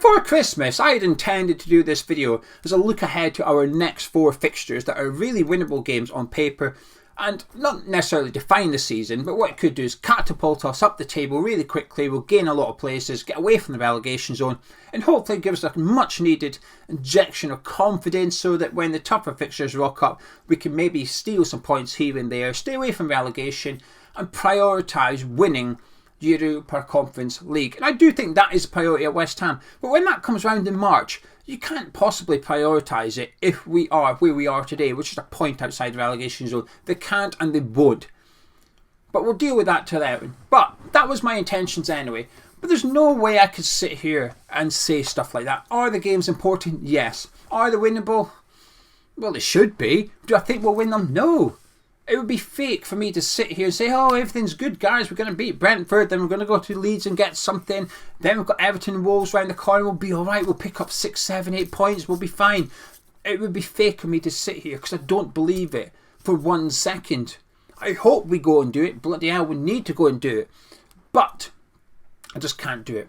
Before Christmas, I had intended to do this video as a look ahead to our next 4 fixtures that are really winnable games on paper and not necessarily define the season, but what it could do is catapult us up the table really quickly. We'll gain a lot of places, get away from the relegation zone, and hopefully give us a much needed injection of confidence so that when the tougher fixtures rock up, we can maybe steal some points here and there, stay away from relegation, and prioritise winning Europa Conference League. And I do think that is a priority at West Ham. But when that comes round in March, you can't possibly prioritise it if we are where we are today, which is a point outside the relegation zone. They can't and they would. But we'll deal with that till then. But that was my intentions anyway. But there's no way I could sit here and say stuff like that. Are the games important? Yes. Are they winnable? Well, they should be. Do I think we'll win them? No. It would be fake for me to sit here and say, oh, everything's good, guys. We're going to beat Brentford. Then we're going to go to Leeds and get something. Then we've got Everton and Wolves round the corner. We'll be all right. We'll pick up 6, 7, 8 points. We'll be fine. It would be fake for me to sit here because I don't believe it for 1 second. I hope we go and do it. Bloody hell, we need to go and do it. But I just can't do it.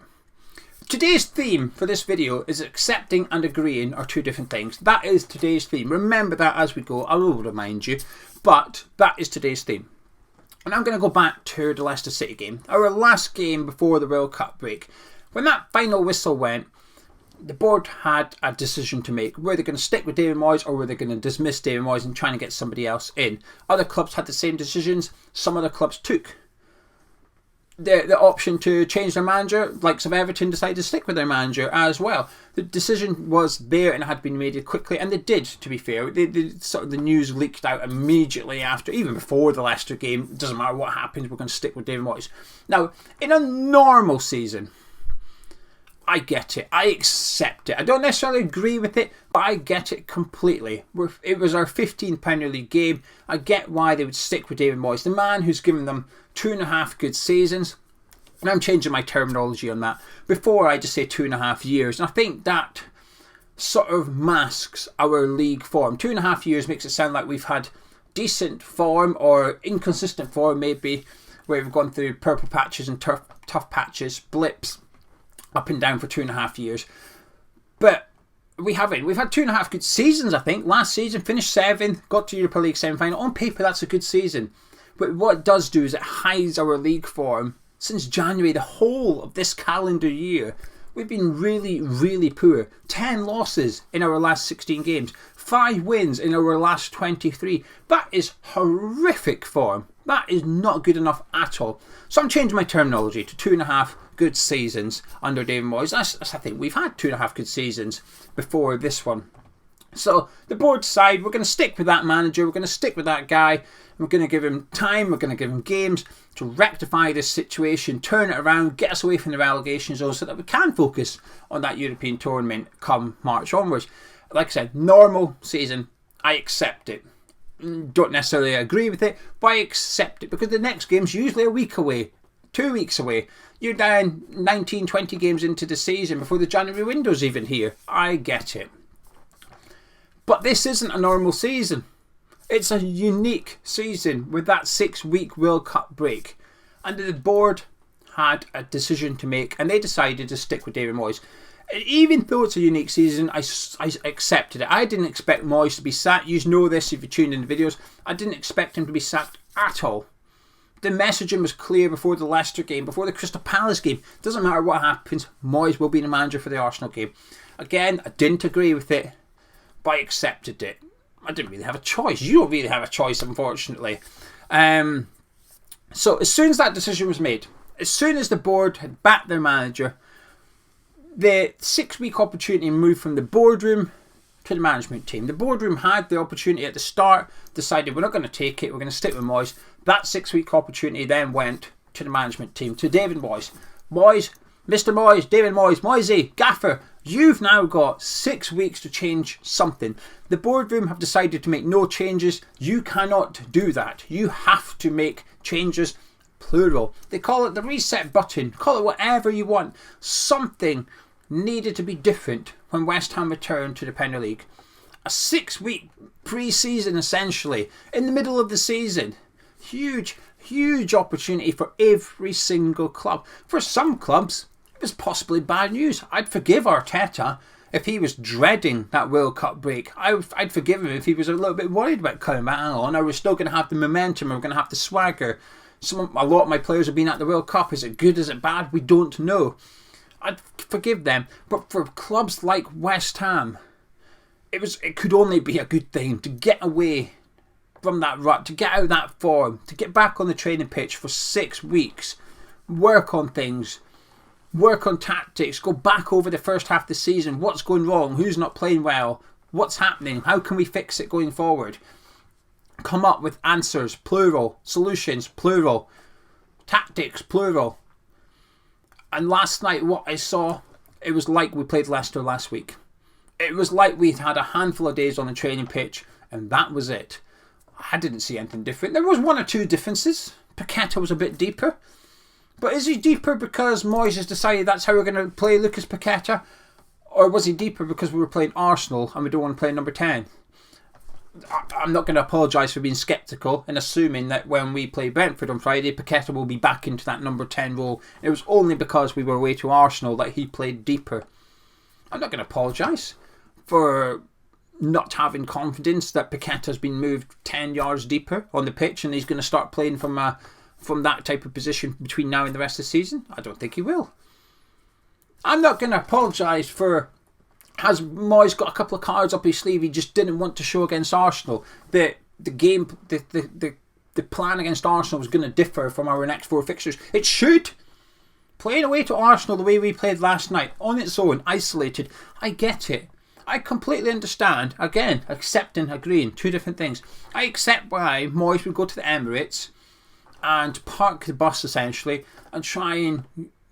Today's theme for this video is accepting and agreeing are 2 different things. That is today's theme. Remember that as we go. I will remind you. But that is today's theme. And I'm going to go back to the Leicester City game. Our last game before the World Cup break. When that final whistle went, the board had a decision to make. Were they going to stick with David Moyes or were they going to dismiss David Moyes and try and get somebody else in? Other clubs had the same decisions. Some other clubs took the option to change their manager. Likes of Everton decided to stick with their manager as well. The decision was there and had been made quickly, and they did, to be fair. Sort of the news leaked out immediately after, even before the Leicester game. It doesn't matter what happens, we're going to stick with David Moyes. Now, in a normal season, I get it. I accept it. I don't necessarily agree with it, but I get it completely. It was our 15th Premier League game. I get why they would stick with David Moyes, the man who's given them 2.5 good seasons. And I'm changing my terminology on that. Before, I just say 2.5 years. And I think that sort of masks our league form. 2.5 years makes it sound like we've had decent form or inconsistent form maybe, where we've gone through purple patches and tough patches, blips, up and down for 2.5 years. But we haven't. We've had 2.5 good seasons, I think. Last season, finished 7th, got to Europa League semi-final. On paper, that's a good season. But what it does do is it hides our league form. Since January, the whole of this calendar year, we've been really, really poor. 10 losses in our last 16 games. 5 wins in our last 23. That is horrific form. That is not good enough at all. So I'm changing my terminology to 2.5 good seasons under David Moyes. I think we've had 2.5 good seasons before this one. So the board decide we're going to stick with that manager. We're going to stick with that guy. We're going to give him time. We're going to give him games to rectify this situation, turn it around, get us away from the relegation zone so that we can focus on that European tournament come March onwards. Like I said, normal season. I accept it. Don't necessarily agree with it, but I accept it because the next game's usually a week away, 2 weeks away. You're down 19, 20 games into the season before the January window's even here. I get it. But this isn't a normal season. It's a unique season with that 6-week World Cup break. And the board had a decision to make and they decided to stick with David Moyes. Even though it's a unique season, I accepted it. I didn't expect Moyes to be sacked. You know this if you tuned in the videos. I didn't expect him to be sacked at all. The messaging was clear before the Leicester game, before the Crystal Palace game. Doesn't matter what happens, Moyes will be the manager for the Arsenal game. Again, I didn't agree with it, but I accepted it. I didn't really have a choice. You don't really have a choice, unfortunately. So as soon as that decision was made, as soon as the board had backed their manager, the 6-week opportunity moved from the boardroom to the management team. The boardroom had the opportunity at the start, decided we're not going to take it, we're going to stick with Moyes. That 6-week opportunity then went to the management team, to David Moyes. Moyes, Mr. Moyes, David Moyes, Moyesy, Gaffer, you've now got 6 weeks to change something. The boardroom have decided to make no changes. You cannot do that. You have to make changes, plural. They call it the reset button. Call it whatever you want. Something needed to be different when West Ham returned to the Premier League. A 6-week pre-season essentially, in the middle of the season. Huge opportunity for every single club. For some clubs, it is possibly bad news. I'd forgive Arteta if he was dreading that World Cup break. I'd forgive him if he was a little bit worried about coming back. Hang on, are we still going to have the momentum? Are we going to have the swagger? A lot of my players have been at the World Cup. Is it good? Is it bad? We don't know. I'd forgive them. But for clubs like West Ham, it could only be a good thing to get away from that rut, to get out of that form, to get back on the training pitch for 6 weeks, work on things, work on tactics, go back over the first half of the season. What's going wrong? Who's not playing well? What's happening? How can we fix it going forward? Come up with answers, plural, solutions, plural, tactics, plural. And last night, what I saw, it was like we played Leicester last week. It was like we'd had a handful of days on the training pitch, and that was it. I didn't see anything different. There was 1 or 2 differences. Paqueta was a bit deeper. But is he deeper because Moyes has decided that's how we're going to play Lucas Paqueta? Or was he deeper because we were playing Arsenal and we don't want to play number 10? I'm not going to apologise for being sceptical and assuming that when we play Brentford on Friday, Paqueta will be back into that number 10 role. It was only because we were away to Arsenal that he played deeper. I'm not going to apologise for not having confidence that Paqueta's been moved 10 yards deeper on the pitch and he's going to start playing from that type of position between now and the rest of the season. I don't think he will. I'm not going to apologise for, has Moyes got a couple of cards up his sleeve he just didn't want to show against Arsenal? The plan against Arsenal was going to differ from our next 4 fixtures. It should. Playing away to Arsenal the way we played last night, on its own, isolated, I get it. I completely understand. Again, accepting, agreeing, 2 different things. I accept why Moyes would go to the Emirates and park the bus essentially and try and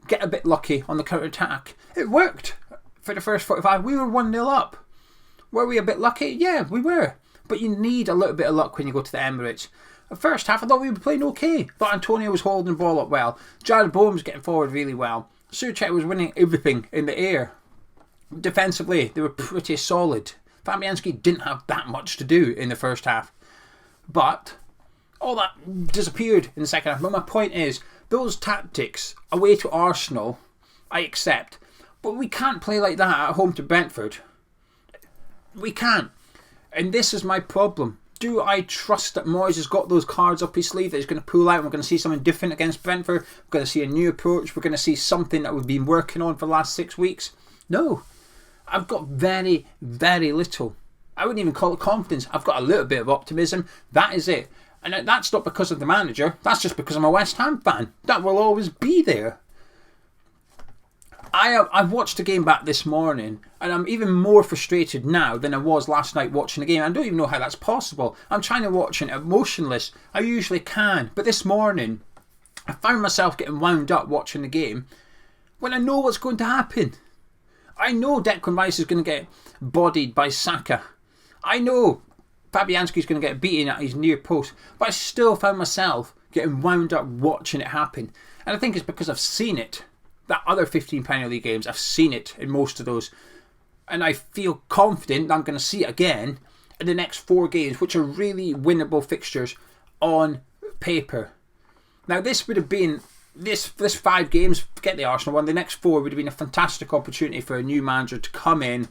get a bit lucky on the counter-attack. It worked for the first 45. We were 1-0 up. Were we a bit lucky? Yeah, we were. But you need a little bit of luck when you go to the Emirates. The first half, I thought we were playing okay. I thought Antonio was holding the ball up well. Jared Bowen was getting forward really well. Souček was winning everything in the air. Defensively, they were pretty solid. Fabianski didn't have that much to do in the first half. But all that disappeared in the second half. But my point is, those tactics away to Arsenal, I accept. But we can't play like that at home to Brentford. We can't. And this is my problem. Do I trust that Moyes has got those cards up his sleeve that he's going to pull out and we're going to see something different against Brentford? We're going to see a new approach. We're going to see something that we've been working on for the last 6 weeks? No. I've got very, very little. I wouldn't even call it confidence. I've got a little bit of optimism. That is it. And that's not because of the manager. That's just because I'm a West Ham fan. That will always be there. I've watched the game back this morning and I'm even more frustrated now than I was last night watching the game. I don't even know how that's possible. I'm trying to watch it emotionless. I usually can. But this morning, I found myself getting wound up watching the game when I know what's going to happen. I know Declan Rice is going to get bodied by Saka. I know Fabianski is going to get beaten at his near post. But I still found myself getting wound up watching it happen. And I think it's because I've seen it. That other 15 Premier League games, I've seen it in most of those. And I feel confident that I'm going to see it again in the next 4 games, which are really winnable fixtures on paper. Now, this would have been, this 5 games, forget the Arsenal one, the next 4 would have been a fantastic opportunity for a new manager to come in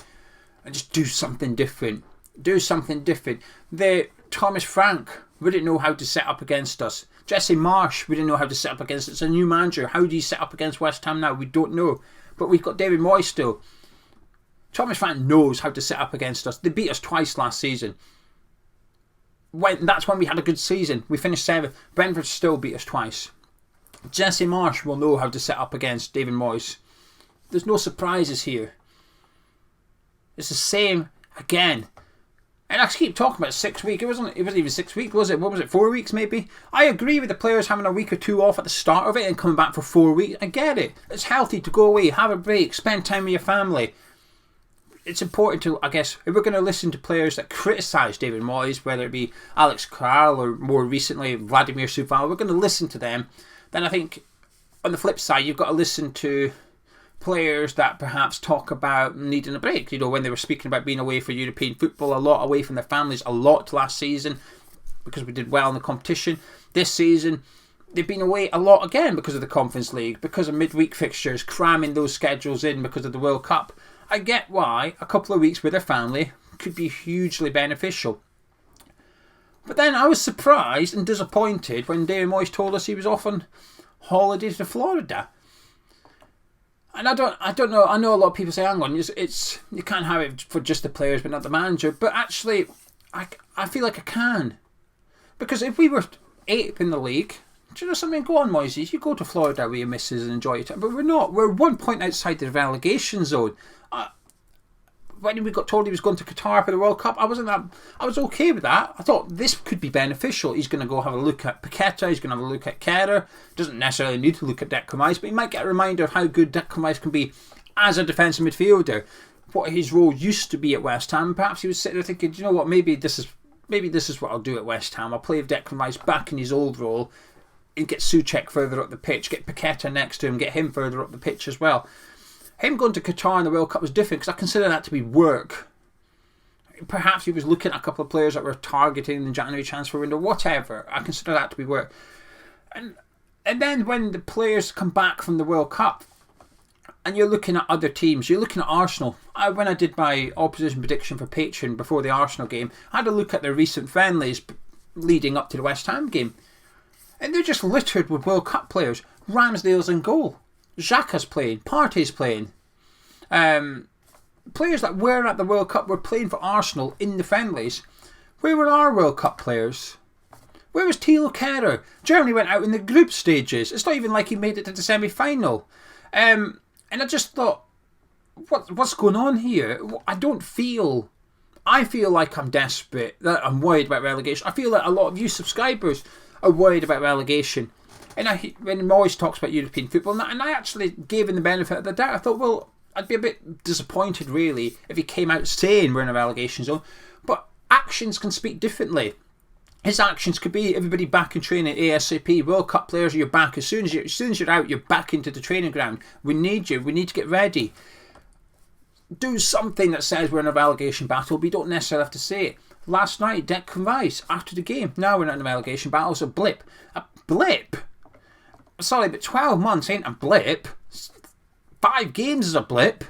and just do something different. Do something different. Thomas Frank wouldn't know how to set up against us. Jesse Marsch, we didn't know how to set up against. It's a new manager. How do you set up against West Ham now? We don't know. But we've got David Moyes still. Thomas Frank knows how to set up against us. They beat us twice last season. That's when we had a good season. We finished 7th. Brentford still beat us twice. Jesse Marsch will know how to set up against David Moyes. There's no surprises here. It's the same again. And I keep talking about 6 weeks. It wasn't even 6 weeks, was it? What was it, 4 weeks maybe? I agree with the players having a week or 2 off at the start of it and coming back for 4 weeks. I get it. It's healthy to go away, have a break, spend time with your family. It's important to, I guess, if we're going to listen to players that criticise David Moyes, whether it be Alex Kral or more recently Vladimir Suval, we're going to listen to them. Then I think on the flip side, you've got to listen to players that perhaps talk about needing a break. You know, when they were speaking about being away for European football, a lot away from their families, a lot last season because we did well in the competition. This season, they've been away a lot again because of the Conference League, because of midweek fixtures, cramming those schedules in because of the World Cup. I get why a couple of weeks with their family could be hugely beneficial. But then I was surprised and disappointed when David Moyes told us he was off on holiday to Florida. And I don't know. I know a lot of people say, "Hang on, it's you can't have it for just the players, but not the manager." But actually, I feel like I can, because if we were 8th in the league, do you know something? Go on, Moyes. You go to Florida with your missus and enjoy it. But we're not. We're 1 point outside the relegation zone. When we got told he was going to Qatar for the World Cup, I was okay with that. I thought this could be beneficial. He's going to go have a look at Paqueta. He's going to have a look at Kerr. Doesn't necessarily need to look at Declan Rice, but he might get a reminder of how good Declan Rice can be as a defensive midfielder. What his role used to be at West Ham. Perhaps he was sitting there thinking, do you know what? Maybe this is what I'll do at West Ham. I'll play with Declan Rice back in his old role and get Souček further up the pitch. Get Paqueta next to him. Get him further up the pitch as well. Him going to Qatar in the World Cup was different because I consider that to be work. Perhaps he was looking at a couple of players that were targeting the January transfer window, whatever. I consider that to be work. And then when the players come back from the World Cup and you're looking at other teams, you're looking at Arsenal. When I did my opposition prediction for Patreon before the Arsenal game, I had a look at their recent friendlies leading up to the West Ham game. And they're just littered with World Cup players. Ramsdale's in goal. Xhaka's playing, Partey's playing. Players that were at the World Cup were playing for Arsenal in the friendlies. Where were our World Cup players? Where was Thilo Kehrer? Germany went out in the group stages. It's not even like he made it to the semi-final. And I just thought, what's going on here? I feel like I'm desperate, that I'm worried about relegation. I feel like a lot of you subscribers are worried about relegation. And when Moyes talks about European football, and I actually gave him the benefit of the doubt, I thought, well, I'd be a bit disappointed, really, if he came out saying we're in a relegation zone. But actions can speak differently. His actions could be everybody back in training ASAP. World Cup players, you're back. As soon as you're out, you're back into the training ground. We need you. We need to get ready. Do something that says we're in a relegation battle, but you don't necessarily have to say it. Last night, Declan Rice, after the game, now we're not in a relegation battle, it's a blip. A blip? Sorry, but 12 months ain't a blip. 5 games is a blip.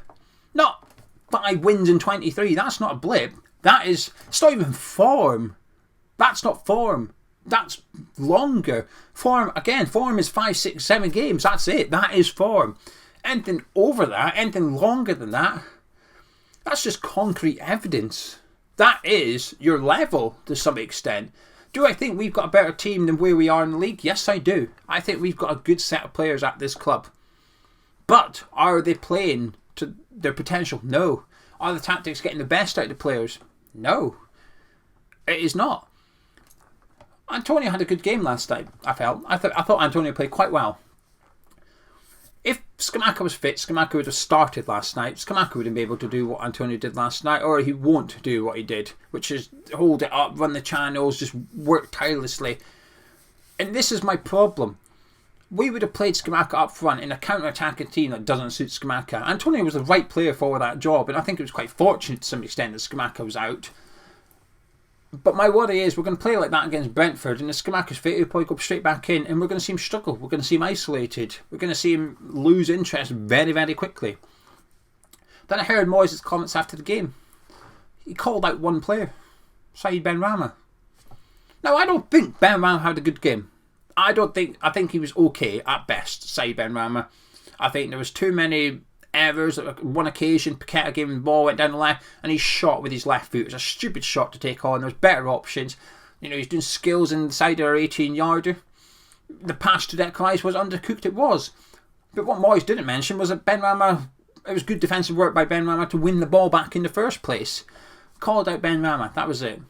Not 5 wins in 23. That's not a blip. It's not even form. That's not form. That's longer. Form is 5, 6, 7 games. That's it. That is form. Anything over that, anything longer than that, that's just concrete evidence. That is your level to some extent. Do I think we've got a better team than where we are in the league? Yes, I do. I think we've got a good set of players at this club. But are they playing to their potential? No. Are the tactics getting the best out of the players? No. It is not. Antonio had a good game last night, I felt. I thought Antonio played quite well. If Scamacca was fit, Scamacca would have started last night. Scamacca wouldn't be able to do what Antonio did last night, or he won't do what he did, which is hold it up, run the channels, just work tirelessly. And this is my problem. We would have played Scamacca up front in a counter-attacking team that doesn't suit Scamacca. Antonio was the right player for that job, and I think it was quite fortunate to some extent that Scamacca was out. But my worry is we're going to play like that against Brentford, and if Scamacca's fit, he'll probably go straight back in, and we're going to see him struggle. We're going to see him isolated. We're going to see him lose interest very, very quickly. Then I heard Moyes' comments after the game. He called out one player, Said Benrahma. Now, I don't think Benrahma had a good game. I think he was okay at best, Said Benrahma. I think there was too many errors. One occasion, Paqueta gave him the ball, went down the left, and he shot with his left foot. It was a stupid shot to take on. There was better options. He's doing skills inside our 18-yarder. The pass to Declan Rice was undercooked. It was. But what Moyes didn't mention was that Benrahma, it was good defensive work by Benrahma to win the ball back in the first place. Called out Benrahma. That was it.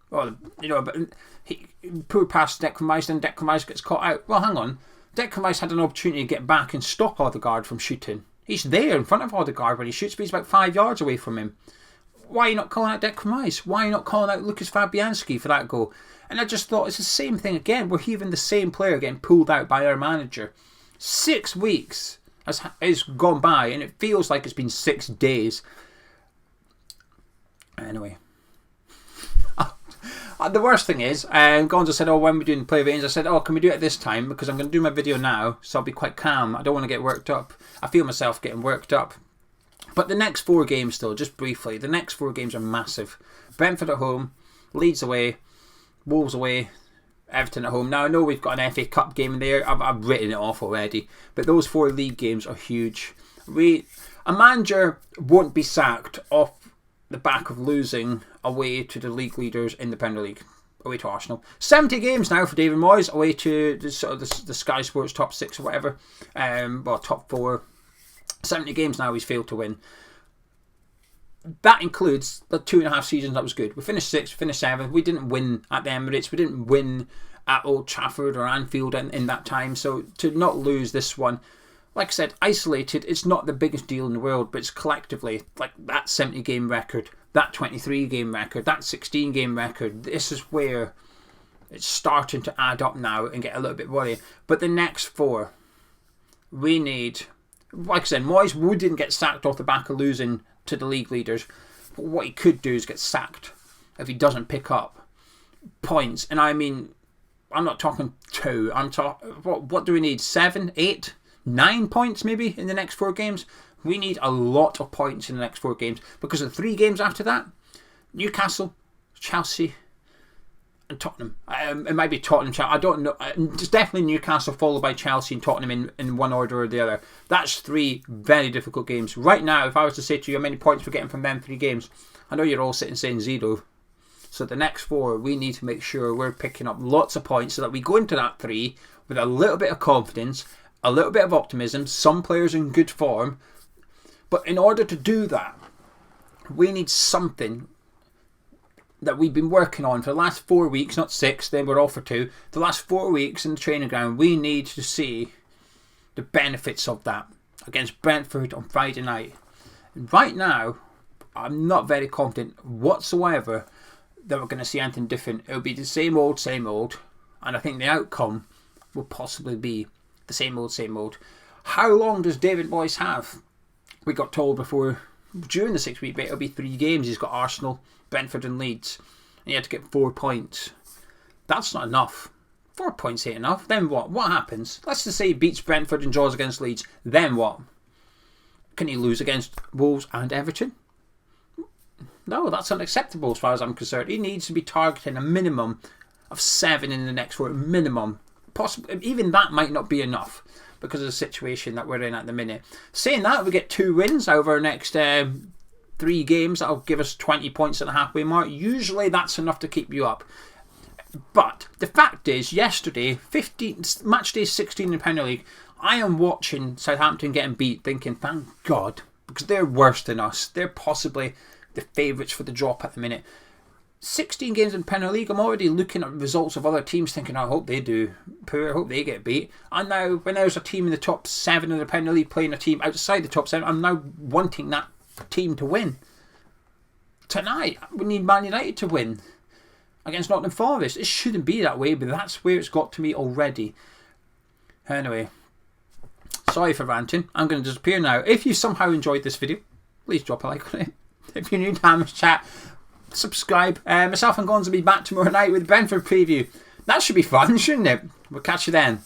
Well, but he poor pass to Declan Rice, then Declan Rice gets caught out. Well, hang on. Declan Rice had an opportunity to get back and stop Odegaard from shooting. He's there in front of Odegaard when he shoots, but he's about 5 yards away from him. Why are you not calling out Declan Rice? Why are you not calling out Lucas Fabianski for that goal? And I just thought it's the same thing again. We're even the same player getting pulled out by our manager. 6 weeks has gone by, and it feels like it's been 6 days. Anyway, The worst thing is, Gonzo said, oh, when we're doing the play ratings, I said, oh, can we do it this time? Because I'm going to do my video now, so I'll be quite calm. I don't want to get worked up. I feel myself getting worked up. But the next 4 games still, just briefly, the next 4 games are massive. Brentford at home, Leeds away, Wolves away, Everton at home. Now, I know we've got an FA Cup game in there. I've written it off already. But those 4 league games are huge. A manager won't be sacked off the back of losing away to the league leaders in the Premier League, away to Arsenal. 70 games now for David Moyes, away to the Sky Sports top 6 or whatever, well, top 4. 70 games now he's failed to win. That includes the 2.5 seasons that was good. We finished 6th, we finished 7th. We didn't win at the Emirates. We didn't win at Old Trafford or Anfield in that time. So to not lose this one, like I said, isolated, it's not the biggest deal in the world, but it's collectively, like that 70 game record, that 23 game record, that 16 game record. This is where it's starting to add up now and get a little bit worrying. But the next 4, we need, like I said, Moyes wouldn't get sacked off the back of losing to the league leaders. But what he could do is get sacked if he doesn't pick up points. And I mean, I'm not talking 2. I'm talking, what do we need? 7, 8, 9 points maybe in the next 4 games? We need a lot of points in the next 4 games, because the 3 games after that, Newcastle, Chelsea and Tottenham. It might be Tottenham, Chelsea, I don't know. It's definitely Newcastle followed by Chelsea and Tottenham in one order or the other. That's 3 very difficult games. Right now, if I was to say to you how many points we're getting from them 3 games, I know you're all sitting saying 0. So the next 4, we need to make sure we're picking up lots of points so that we go into that 3 with a little bit of confidence, a little bit of optimism, some players in good form. But in order to do that, we need something that we've been working on for the last 4 weeks, not 6, then we're off for 2. The last 4 weeks in the training ground, we need to see the benefits of that against Brentford on Friday night. And right now, I'm not very confident whatsoever that we're going to see anything different. It'll be the same old, and I think the outcome will possibly be the same old. How long does David Moyes have? We got told before, during the 6-week break, it'll be 3 games. He's got Arsenal, Brentford and Leeds, and he had to get 4 points. That's not enough. 4 points ain't enough. Then what? What happens? Let's just say he beats Brentford and draws against Leeds. Then what? Can he lose against Wolves and Everton? No, that's unacceptable as far as I'm concerned. He needs to be targeting a minimum of 7 in the next 4. Minimum. Possibly, even that might not be enough because of the situation that we're in at the minute. Saying that, we get 2 wins over our next 3 games. That'll give us 20 points at the halfway mark. Usually that's enough to keep you up. But the fact is, yesterday, match day 16 in the Premier League, I am watching Southampton getting beat thinking, thank God, because they're worse than us. They're possibly the favourites for the drop at the minute. 16 games in Premier League, I'm already looking at results of other teams thinking, I hope they do poor, I hope they get beat. And now, when there's a team in the top 7 of the Premier League playing a team outside the top 7, I'm now wanting that team to win. Tonight, we need Man United to win against Nottingham Forest. It shouldn't be that way, but that's where it's got to me already. Anyway, sorry for ranting. I'm going to disappear now. If you somehow enjoyed this video, please drop a like on it. If you're new to Hammer's Chat, subscribe. Myself and Gonzo will be back tomorrow night with the Brentford preview. That should be fun, shouldn't it? We'll catch you then.